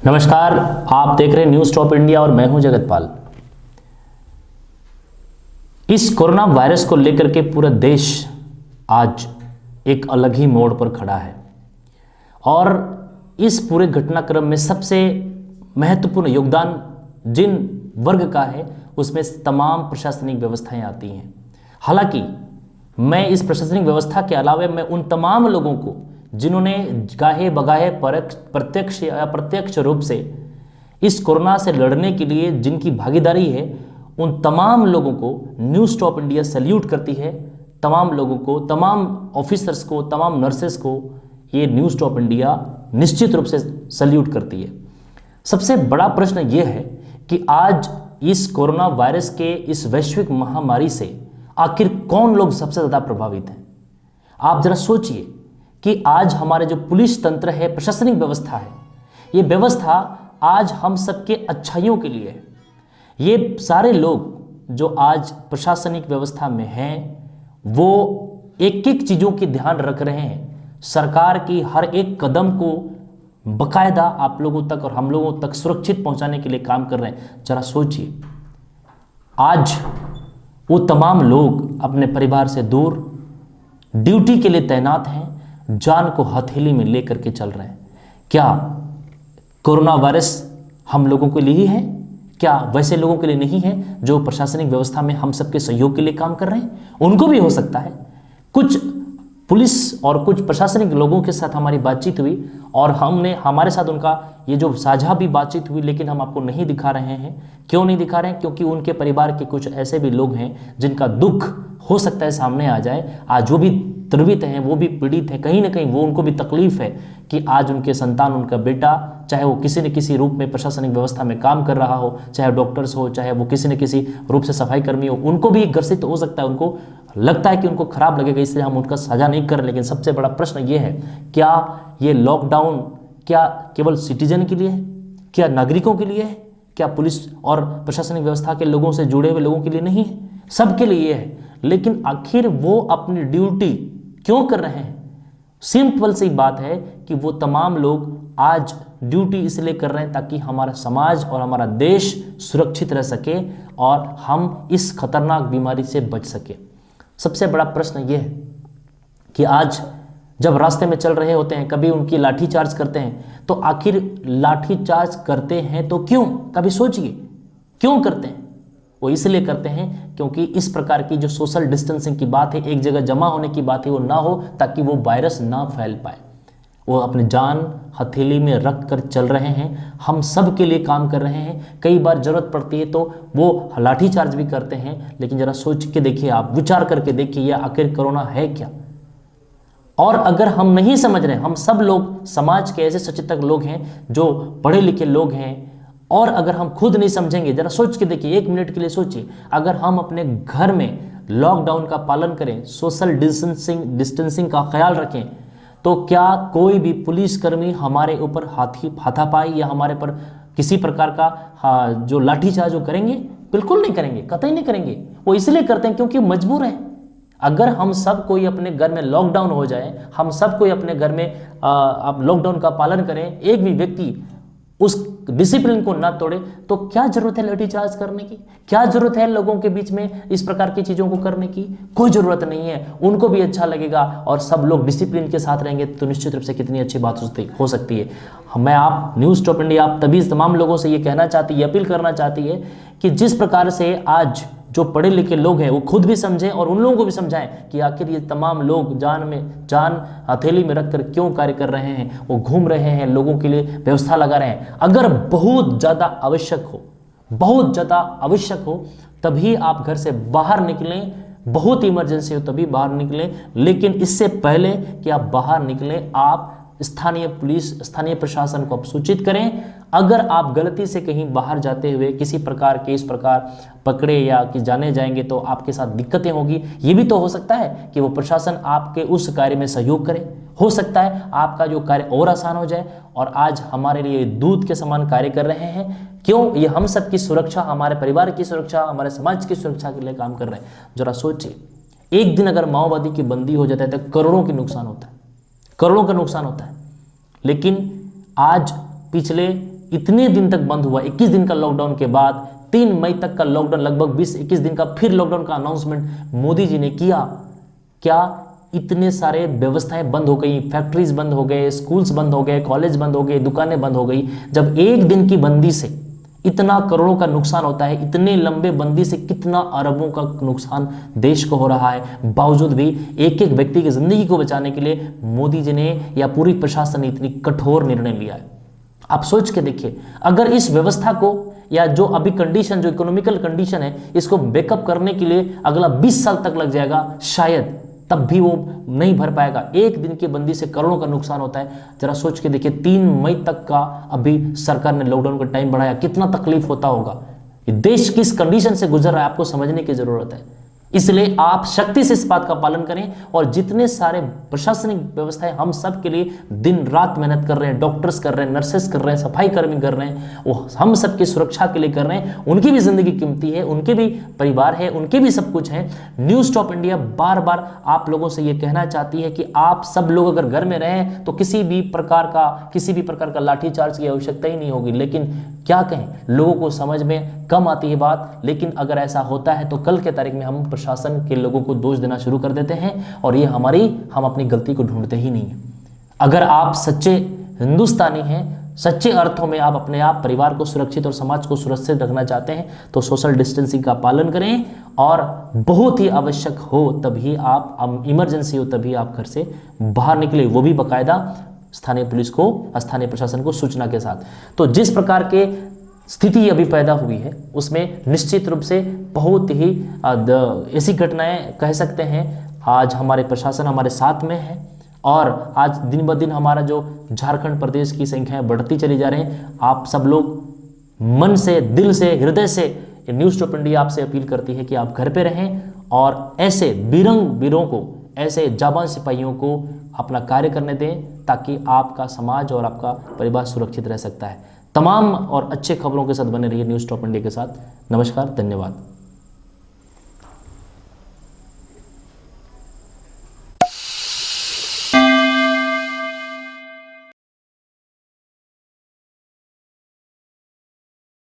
नमस्कार, आप देख रहे हैं न्यूज़ टॉप इंडिया और मैं हूं जगतपाल। इस कोरोना वायरस को लेकर के पूरा देश आज एक अलग ही मोड़ पर खड़ा है और इस पूरे घटनाक्रम में सबसे महत्वपूर्ण योगदान जिन वर्ग का है उसमें तमाम प्रशासनिक व्यवस्थाएं आती हैं। हालांकि मैं इस प्रशासनिक व्यवस्था के अलावा मैं उन तमाम लोगों को जिन्होंने गाहे बगाहे प्रत्यक्ष या अप्रत्यक्ष रूप से इस कोरोना से लड़ने के लिए जिनकी भागीदारी है, उन तमाम लोगों को न्यूज़ टॉप इंडिया सैल्यूट करती है। तमाम लोगों को, तमाम ऑफिसर्स को, तमाम नर्सेस को ये न्यूज़ टॉप इंडिया निश्चित रूप से सैल्यूट करती है। सबसे बड़ा प्रश्न ये है कि आज इस कोरोना वायरस के इस वैश्विक महामारी से आखिर कौन लोग सबसे ज़्यादा प्रभावित हैं। आप जरा सोचिए कि आज हमारे जो पुलिस तंत्र है, प्रशासनिक व्यवस्था है, ये व्यवस्था आज हम सबके अच्छाइयों के लिए है। ये सारे लोग जो आज प्रशासनिक व्यवस्था में हैं वो एक एक चीज़ों की ध्यान रख रहे हैं। सरकार की हर एक कदम को बकायदा आप लोगों तक और हम लोगों तक सुरक्षित पहुंचाने के लिए काम कर रहे हैं। जरा सोचिए, आज वो तमाम लोग अपने परिवार से दूर ड्यूटी के लिए तैनात हैं, जान को हथेली में लेकर के चल रहे हैं। क्या कोरोना वायरस हम लोगों के लिए ही है? क्या वैसे लोगों के लिए नहीं है जो प्रशासनिक व्यवस्था में हम सबके सहयोग के लिए काम कर रहे हैं? उनको भी हो सकता है। कुछ पुलिस और कुछ प्रशासनिक लोगों के साथ हमारी बातचीत हुई और हमारे साथ उनका ये जो साझा भी बातचीत हुई, लेकिन हम आपको नहीं दिखा रहे हैं। क्यों नहीं दिखा रहे हैं? क्योंकि उनके परिवार के कुछ ऐसे भी लोग हैं जिनका दुख हो सकता है सामने आ जाए। आज वो भी द्रवित हैं, वो भी पीड़ित हैं, कहीं ना कहीं वो उनको भी तकलीफ है कि आज उनके संतान, उनका बेटा, चाहे वो किसी न किसी रूप में प्रशासनिक व्यवस्था में काम कर रहा हो, चाहे डॉक्टर्स हो, चाहे वो किसी न किसी रूप से सफाई कर्मी हो, उनको भी ग्रसित हो सकता है। उनको लगता है कि उनको खराब लगेगा, इसलिए हम उनका साझा नहीं कर रहे। लेकिन सबसे बड़ा प्रश्न ये है, क्या ये लॉकडाउन क्या केवल सिटीजन के लिए है? क्या नागरिकों के लिए है? क्या पुलिस और प्रशासनिक व्यवस्था के लोगों से जुड़े हुए लोगों के लिए नहीं है? सबके लिए है। लेकिन आखिर वो अपनी ड्यूटी क्यों कर रहे हैं? सिंपल सी बात है कि वो तमाम लोग आज ड्यूटी इसलिए कर रहे हैं ताकि हमारा समाज और हमारा देश सुरक्षित रह सके और हम इस खतरनाक बीमारी से बच सके। सबसे बड़ा प्रश्न ये है कि आज जब रास्ते में चल रहे होते हैं, कभी उनकी लाठी चार्ज करते हैं, तो आखिर लाठी चार्ज करते हैं तो क्यों? कभी सोचिए, क्यों करते हैं? वो इसलिए करते हैं क्योंकि इस प्रकार की जो सोशल डिस्टेंसिंग की बात है, एक जगह जमा होने की बात है, वो ना हो ताकि वो वायरस ना फैल पाए। वो अपनी जान हथेली में रख कर चल रहे हैं, हम सब के लिए काम कर रहे हैं। कई बार जरूरत पड़ती है तो वो लाठी चार्ज भी करते हैं। लेकिन जरा सोच के देखिए, आप विचार करके देखिए, ये आखिर कोरोना है क्या? और अगर हम नहीं समझ रहे, हम सब लोग समाज के ऐसे सचेतक लोग हैं जो पढ़े लिखे लोग हैं, और अगर हम खुद नहीं समझेंगे, जरा सोच के देखिए, एक मिनट के लिए सोचिए, अगर हम अपने घर में लॉकडाउन का पालन करें, सोशल डिस्टेंसिंग का ख्याल रखें, तो क्या कोई भी पुलिसकर्मी हमारे ऊपर हाथापाई या हमारे पर किसी प्रकार का जो लाठीचार्ज वो करेंगे? बिल्कुल नहीं करेंगे, कतई नहीं करेंगे। वो इसलिए करते हैं क्योंकि मजबूर हैं। अगर हम सब कोई अपने घर में लॉकडाउन हो जाए, हम सब कोई अपने घर में अब लॉकडाउन का पालन करें, एक भी व्यक्ति उस डिसिप्लिन को ना तोड़े, तो क्या जरूरत है लाठीचार्ज करने की? क्या जरूरत है लोगों के बीच में इस प्रकार की चीजों को करने की? कोई जरूरत नहीं है। उनको भी अच्छा लगेगा और सब लोग डिसिप्लिन के साथ रहेंगे तो निश्चित रूप से कितनी अच्छी बात हो सकती है। मैं आप न्यूज़ टॉप इंडिया आप तभी तमाम लोगों से ये कहना चाहती है, अपील करना चाहती है कि जिस प्रकार से आज जो पढ़े लिखे लोग हैं वो खुद भी समझें और उन लोगों को भी समझाएं कि आखिर ये तमाम लोग जान हथेली में रखकर क्यों कार्य कर रहे हैं। वो घूम रहे हैं, लोगों के लिए व्यवस्था लगा रहे हैं। अगर बहुत ज़्यादा आवश्यक हो तभी आप घर से बाहर निकलें, बहुत इमरजेंसी हो तभी बाहर निकलें। लेकिन इससे पहले कि आप बाहर निकलें, आप स्थानीय पुलिस, स्थानीय प्रशासन को आप सूचित करें। अगर आप गलती से कहीं बाहर जाते हुए किसी प्रकार के इस प्रकार पकड़े या कि जाने जाएंगे तो आपके साथ दिक्कतें होगी। ये भी तो हो सकता है कि वो प्रशासन आपके उस कार्य में सहयोग करे, हो सकता है आपका जो कार्य और आसान हो जाए। और आज हमारे लिए दूत के समान कार्य कर रहे हैं। क्यों? ये हम सब की सुरक्षा, हमारे परिवार की सुरक्षा, हमारे समाज की सुरक्षा के लिए काम कर रहे हैं। जरा सोचिए, एक दिन अगर माओवादी की बंदी हो जाता है तो करोड़ों की नुकसान होता है, करोड़ों का नुकसान होता है। लेकिन आज पिछले इतने दिन तक बंद हुआ, 21 दिन का लॉकडाउन के बाद 3 मई तक का लॉकडाउन, लगभग 20-21 दिन का फिर लॉकडाउन का अनाउंसमेंट मोदी जी ने किया। क्या इतने सारे व्यवस्थाएं बंद हो गई, फैक्ट्रीज बंद हो गए, स्कूल्स बंद हो गए, कॉलेज बंद हो गए, दुकानें बंद हो गई। जब एक दिन की बंदी से इतना करोड़ों का नुकसान होता है, इतने लंबे बंदी से कितना अरबों का नुकसान देश को हो रहा है, बावजूद भी एक एक व्यक्ति की जिंदगी को बचाने के लिए मोदी जी ने या पूरी प्रशासन ने इतनी कठोर निर्णय लिया है। आप सोच के देखिए, अगर इस व्यवस्था को या जो अभी कंडीशन, जो इकोनॉमिकल कंडीशन है, इसको बैकअप करने के लिए अगला 20 साल तक लग जाएगा शायद, तब भी वो नहीं भर पाएगा। एक दिन की बंदी से करोड़ों का नुकसान होता है। जरा सोच के देखिए, 3 मई तक का अभी सरकार ने लॉकडाउन का टाइम बढ़ाया, कितना तकलीफ होता होगा। देश किस कंडीशन से गुजर रहा है आपको समझने की जरूरत है। इसलिए आप शक्ति से इस बात का पालन करें, और जितने सारे प्रशासनिक व्यवस्थाएं हम सब के लिए दिन रात मेहनत कर रहे हैं, डॉक्टर्स कर रहे हैं, नर्सेस कर रहे हैं, सफाई कर्मी कर रहे हैं, वो हम सबकी सुरक्षा के लिए कर रहे हैं। उनकी भी जिंदगी कीमती है, उनके भी परिवार है, उनके भी सब कुछ है। न्यूज़ स्टॉप इंडिया बार बार आप लोगों से ये कहना चाहती है कि आप सब लोग अगर घर में रहें तो किसी भी प्रकार का लाठीचार्ज की आवश्यकता ही नहीं होगी। लेकिन क्या कहें, लोगों को समझ में कम आती है बात। लेकिन अगर ऐसा होता है तो कल के तारीख में हम प्रशासन के लोगों को दोष देना शुरू कर देते हैं, और ये हम अपनी गलती को ढूंढते ही नहीं हैं। अगर आप सच्चे हिंदुस्तानी हैं, सच्चे अर्थों में आप अपने आप परिवार को सुरक्षित और समाज को सुरक्षित रखना चाहते हैं, तो सोशल डिस्टेंसिंग का पालन करें, और बहुत ही आवश्यक हो तभी आप, इमरजेंसी हो तभी आप घर से बाहर निकले, वो भी बाकायदा स्थानीय पुलिस को, स्थानीय प्रशासन को सूचना के साथ। तो जिस प्रकार के स्थिति अभी पैदा हुई है उसमें निश्चित रूप से बहुत ही ऐसी घटनाएं कह सकते हैं। आज हमारे प्रशासन हमारे साथ में है, और आज दिन ब दिन हमारा जो झारखंड प्रदेश की संख्याएं बढ़ती चली जा रही हैं। आप सब लोग मन से, दिल से, हृदय से न्यूज़ स्टॉप इंडिया आपसे अपील करती है कि आप घर पे रहें, और ऐसे वीरों को, ऐसे जाबाज सिपाहियों को अपना कार्य करने दें, ताकि आपका समाज और आपका परिवार सुरक्षित रह सकता है। तमाम और अच्छे खबरों के साथ बने रहिए न्यूज़ स्टॉप इंडिया के साथ। नमस्कार, धन्यवाद।